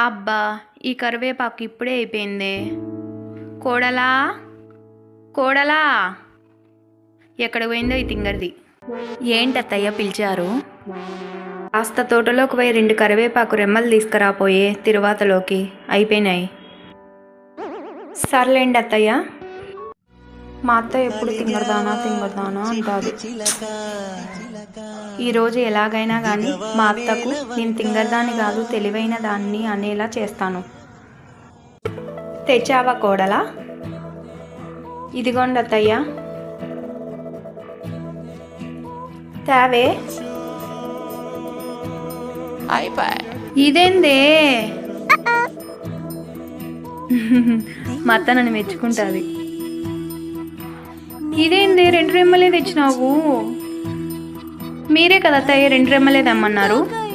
అబ్బా! ఈ కరివేపాకు ఇప్పుడే అయిపోయిందే. కోడలా కోడలా ఎక్కడికి పోయిందో ఈ తింగరిది. ఏంటత్తయ్య పిలిచారు? కాస్త తోటలోకి పోయి 2 కరివేపాకు రెమ్మలు తీసుకురాపోయే తిరువాతలోకి అయిపోయినాయి. సర్లేండి అత్తయ్య. మా అత్త ఎప్పుడు తింగరదానా అంటారు. ఈరోజు ఎలాగైనా కానీ మా అత్తకు నేను తింగరదాన్ని కాదు తెలివైన దాన్ని అనేలా చేస్తాను. తెచ్చావా కోడలా? ఇదిగోండి అత్తయ్య. తేవే. ఇదేందే? మా అత్త నన్ను మెచ్చుకుంటుంది. ఇదేందే 2 రెమ్మలే తెచ్చినావు? మీరే కదా అత్తయ్య 2 రెమ్మలే తెమ్మన్నారు.